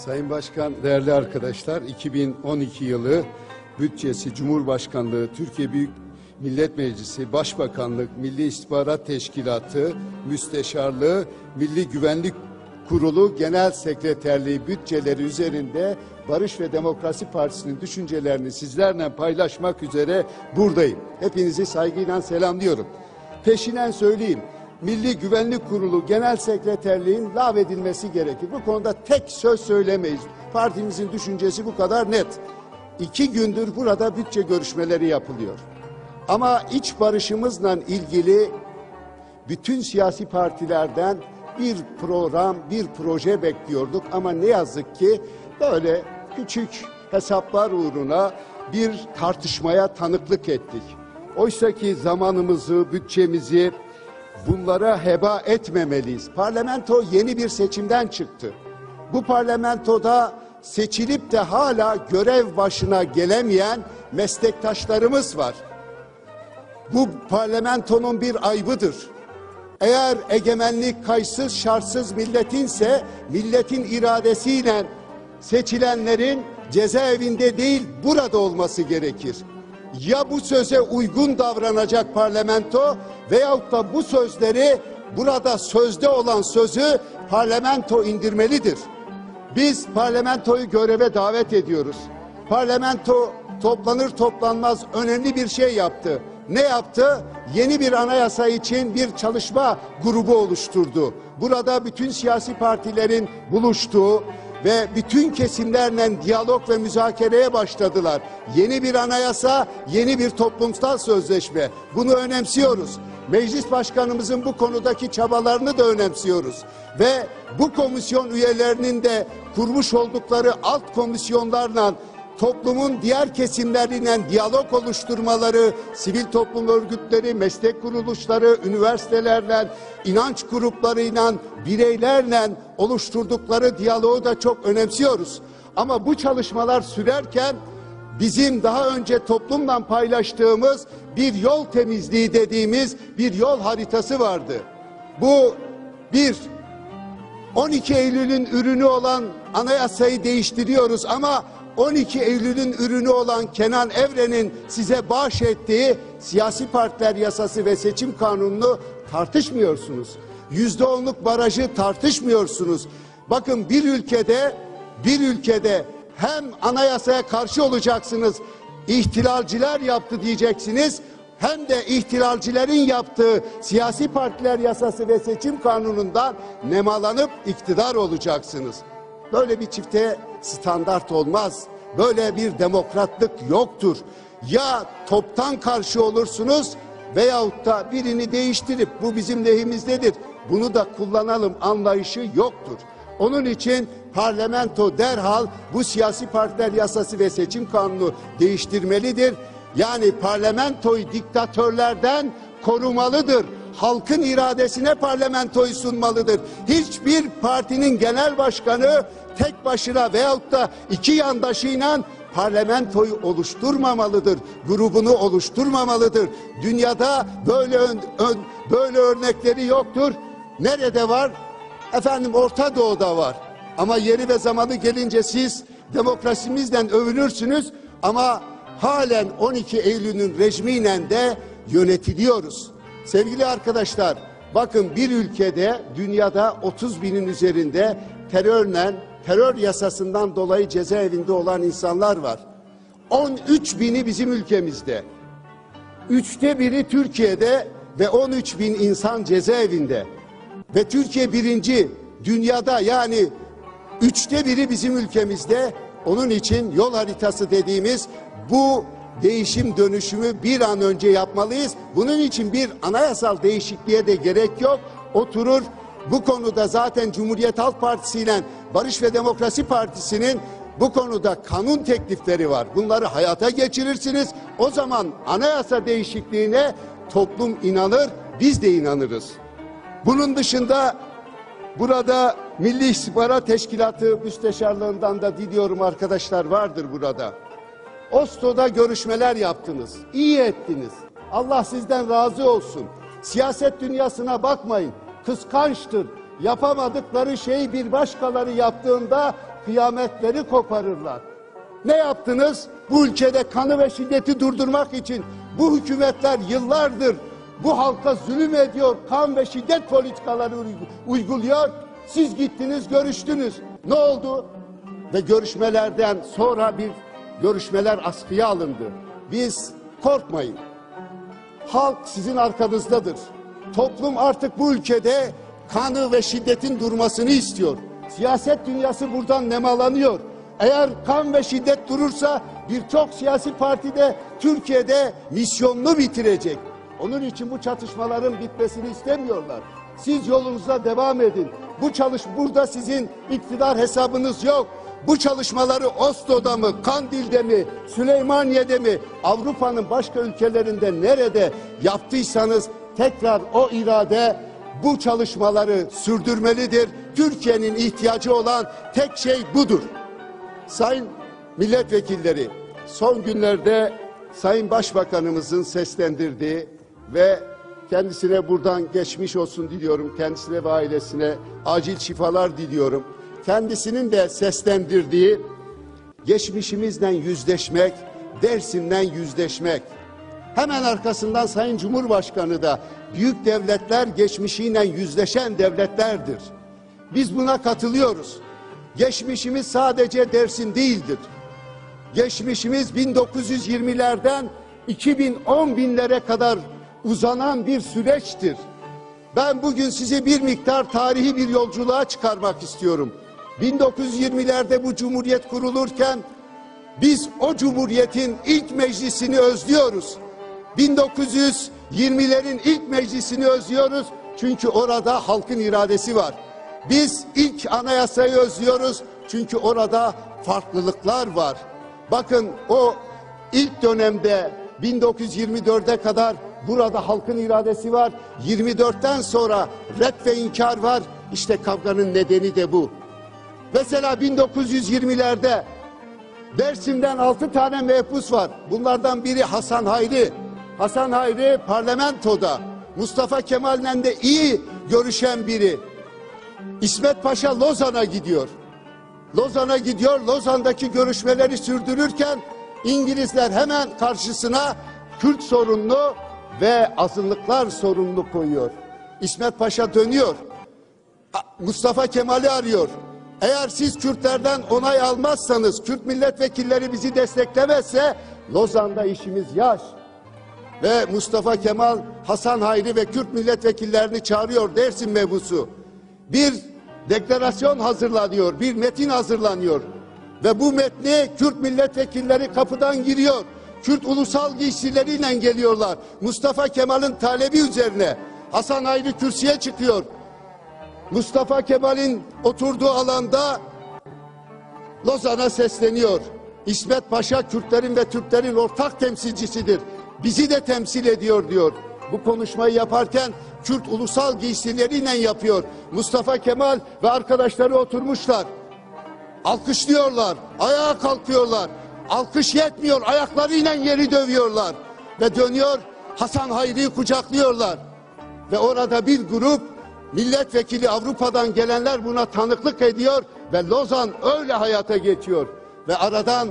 Sayın Başkan, değerli arkadaşlar, 2012 yılı bütçesi Cumhurbaşkanlığı, Türkiye Büyük Millet Meclisi, Başbakanlık, Milli İstihbarat Teşkilatı, Müsteşarlığı, Milli Güvenlik Kurulu, Genel Sekreterliği bütçeleri üzerinde Barış ve Demokrasi Partisi'nin düşüncelerini sizlerle paylaşmak üzere buradayım. Hepinizi saygıyla selamlıyorum. Peşinen söyleyeyim. Milli Güvenlik Kurulu Genel Sekreterliğin lağvedilmesi gerekir. Bu konuda tek söz söylemeyiz. Partimizin düşüncesi bu kadar net. 2 gündür burada bütçe görüşmeleri yapılıyor. Ama iç barışımızla ilgili bütün siyasi partilerden bir program, bir proje bekliyorduk. Ama ne yazık ki böyle küçük hesaplar uğruna bir tartışmaya tanıklık ettik. Oysa ki zamanımızı, bütçemizi bunlara heba etmemeliyiz. Parlamento yeni bir seçimden çıktı. Bu parlamentoda seçilip de hala görev başına gelemeyen meslektaşlarımız var. Bu parlamentonun bir aybıdır. Eğer egemenlik kayıtsız şartsız milletinse, milletin iradesiyle seçilenlerin cezaevinde değil burada olması gerekir. Ya bu söze uygun davranacak parlamento veyahut da bu sözleri, burada sözde olan sözü parlamento indirmelidir. Biz parlamentoyu göreve davet ediyoruz. Parlamento toplanır toplanmaz önemli bir şey yaptı. Ne yaptı? Yeni bir anayasa için bir çalışma grubu oluşturdu. Burada bütün siyasi partilerin buluştuğu ve bütün kesimlerle diyalog ve müzakereye başladılar. Yeni bir anayasa, yeni bir toplumsal sözleşme. Bunu önemsiyoruz. Meclis Başkanımızın bu konudaki çabalarını da önemsiyoruz. Ve bu komisyon üyelerinin de kurmuş oldukları alt komisyonlarla toplumun diğer kesimleriyle diyalog oluşturmaları, sivil toplum örgütleri, meslek kuruluşları, üniversitelerle, inanç gruplarıyla, bireylerle oluşturdukları diyaloğu da çok önemsiyoruz. Ama bu çalışmalar sürerken bizim daha önce toplumla paylaştığımız bir yol temizliği dediğimiz bir yol haritası vardı. Bu 12 Eylül'ün ürünü olan anayasayı değiştiriyoruz ama 12 Eylül'ün ürünü olan Kenan Evren'in size bahşettiği siyasi partiler yasası ve seçim kanununu tartışmıyorsunuz. %10'luk barajı tartışmıyorsunuz. Bakın bir ülkede hem anayasaya karşı olacaksınız, ihtilalciler yaptı diyeceksiniz, hem de ihtilalcilerin yaptığı siyasi partiler yasası ve seçim kanunundan nemalanıp iktidar olacaksınız. Böyle bir çifte standart olmaz. Böyle bir demokratlık yoktur. Ya toptan karşı olursunuz veyahut da birini değiştirip bu bizim lehimizdedir, bunu da kullanalım anlayışı yoktur. Onun için parlamento derhal bu siyasi partiler yasası ve seçim kanunu değiştirmelidir. Yani parlamentoyu diktatörlerden korumalıdır. Halkın iradesine parlamentoyu sunmalıdır. Hiçbir partinin genel başkanı tek başına veyahut da 2 yandaşıyla parlamentoyu oluşturmamalıdır. Grubunu oluşturmamalıdır. Dünyada böyle örnekleri yoktur. Nerede var? Efendim Orta Doğu'da var. Ama yeri ve zamanı gelince siz demokrasimizden övünürsünüz ama halen 12 Eylül'ün rejimiyle de yönetiliyoruz. Sevgili arkadaşlar, bakın bir ülkede dünyada 30 binin üzerinde terör yasasından dolayı cezaevinde olan insanlar var. 13 bini bizim ülkemizde. 3'te 1'i Türkiye'de ve 13 bin insan cezaevinde. Ve Türkiye birinci dünyada, yani 3'te 1'i bizim ülkemizde. Onun için yol haritası dediğimiz bu değişim dönüşümü bir an önce yapmalıyız. Bunun için bir anayasal değişikliğe de gerek yok. Oturur bu konuda zaten Cumhuriyet Halk Partisi ile Barış ve Demokrasi Partisi'nin bu konuda kanun teklifleri var. Bunları hayata geçirirsiniz. O zaman anayasa değişikliğine toplum inanır, biz de inanırız. Bunun dışında burada Milli İstihbarat Teşkilatı Müsteşarlığından da diliyorum arkadaşlar vardır burada. Oslo'da görüşmeler yaptınız. İyi ettiniz. Allah sizden razı olsun. Siyaset dünyasına bakmayın. Kıskançtır. Yapamadıkları şeyi bir başkaları yaptığında kıyametleri koparırlar. Ne yaptınız? Bu ülkede kanı ve şiddeti durdurmak için bu hükümetler yıllardır bu halka zulüm ediyor, kan ve şiddet politikaları uyguluyor. Siz gittiniz, görüştünüz. Ne oldu? Ve görüşmelerden sonra görüşmeler askıya alındı. Biz korkmayın. Halk sizin arkanızdadır. Toplum artık bu ülkede kanı ve şiddetin durmasını istiyor. Siyaset dünyası buradan nemalanıyor. Eğer kan ve şiddet durursa birçok siyasi partide Türkiye'de misyonunu bitirecek. Onun için bu çatışmaların bitmesini istemiyorlar. Siz yolunuza devam edin. Burada sizin iktidar hesabınız yok. Bu çalışmaları Oslo'da mı, Kandil'de mi, Süleymaniye'de mi, Avrupa'nın başka ülkelerinde nerede yaptıysanız tekrar o irade bu çalışmaları sürdürmelidir. Türkiye'nin ihtiyacı olan tek şey budur. Sayın milletvekilleri, son günlerde Sayın Başbakanımızın seslendirdiği ve kendisine buradan geçmiş olsun diliyorum. Kendisine ve ailesine acil şifalar diliyorum. Kendisinin de seslendirdiği geçmişimizle yüzleşmek, Dersim'den yüzleşmek. Hemen arkasından Sayın Cumhurbaşkanı da büyük devletler geçmişiyle yüzleşen devletlerdir. Biz buna katılıyoruz. Geçmişimiz sadece Dersim değildir. Geçmişimiz 1920'lerden 2010'lere kadar uzanan bir süreçtir. Ben bugün sizi bir miktar tarihi bir yolculuğa çıkarmak istiyorum. 1920'lerde bu cumhuriyet kurulurken biz o cumhuriyetin ilk meclisini özlüyoruz. 1920'lerin ilk meclisini özlüyoruz çünkü orada halkın iradesi var. Biz ilk anayasayı özlüyoruz çünkü orada farklılıklar var. Bakın o ilk dönemde 1924'e kadar burada halkın iradesi var. 24'ten sonra red ve inkar var. İşte kavganın nedeni de bu. Mesela 1920'lerde Dersim'den 6 tane mehpus var. Bunlardan biri Hasan Hayri. Hasan Hayri parlamentoda Mustafa Kemal'le de iyi görüşen biri. İsmet Paşa Lozan'a gidiyor. Lozan'daki görüşmeleri sürdürürken İngilizler hemen karşısına Kürt sorununu ve azınlıklar sorununu koyuyor. İsmet Paşa dönüyor. Mustafa Kemal'i arıyor. Eğer siz Kürtlerden onay almazsanız, Kürt milletvekilleri bizi desteklemezse Lozan'da işimiz yaş. Ve Mustafa Kemal, Hasan Hayri ve Kürt milletvekillerini çağırıyor, Dersim mevzusu. Bir deklarasyon hazırlanıyor, bir metin hazırlanıyor. Ve bu metni Kürt milletvekilleri kapıdan giriyor. Kürt ulusal giysileriyle geliyorlar. Mustafa Kemal'in talebi üzerine. Hasan Hayri kürsüye çıkıyor. Mustafa Kemal'in oturduğu alanda Lozan'a sesleniyor. İsmet Paşa Kürtlerin ve Türklerin ortak temsilcisidir. Bizi de temsil ediyor diyor. Bu konuşmayı yaparken Kürt ulusal giysileriyle yapıyor. Mustafa Kemal ve arkadaşları oturmuşlar. Alkışlıyorlar, ayağa kalkıyorlar. Alkış yetmiyor, ayaklarıyla yeri dövüyorlar. Ve dönüyor, Hasan Hayri'yi kucaklıyorlar. Ve orada bir grup milletvekili Avrupa'dan gelenler buna tanıklık ediyor. Ve Lozan öyle hayata geçiyor. Ve aradan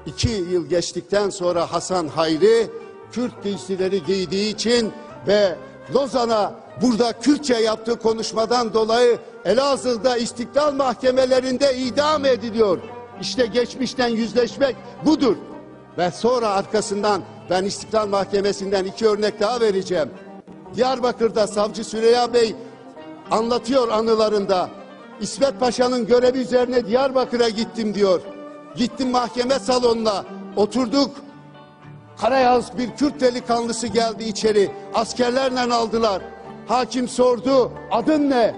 2 yıl geçtikten sonra Hasan Hayri Kürt giysileri giydiği için ve Lozan'a burada Kürtçe yaptığı konuşmadan dolayı Elazığ'da istiklal mahkemelerinde idam ediliyor. İşte geçmişten yüzleşmek budur. Ve sonra arkasından ben İstiklal Mahkemesi'nden 2 örnek daha vereceğim. Diyarbakır'da Savcı Süreyya Bey anlatıyor anılarında. İsmet Paşa'nın görevi üzerine Diyarbakır'a gittim diyor. Gittim mahkeme salonuna, oturduk. Karayağız bir Kürt delikanlısı geldi içeri. Askerlerle aldılar. Hakim sordu, adın ne?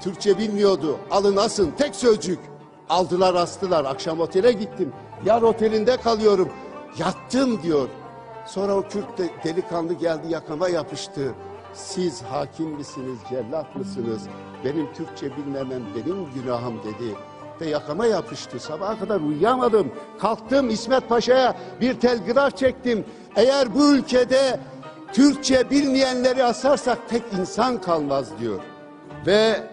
Türkçe bilmiyordu. Alın asın, tek sözcük. Aldılar astılar. Akşam otele gittim. Yar otelinde kalıyorum. Yattım diyor. Sonra o Kürt delikanlı geldi, yakama yapıştı. Siz hakim misiniz, cellat mısınız? Benim Türkçe bilmemem benim günahım dedi. Ve yakama yapıştı. Sabaha kadar uyuyamadım. Kalktım, İsmet Paşa'ya bir telgraf çektim. Eğer bu ülkede Türkçe bilmeyenleri asarsak tek insan kalmaz diyor. Ve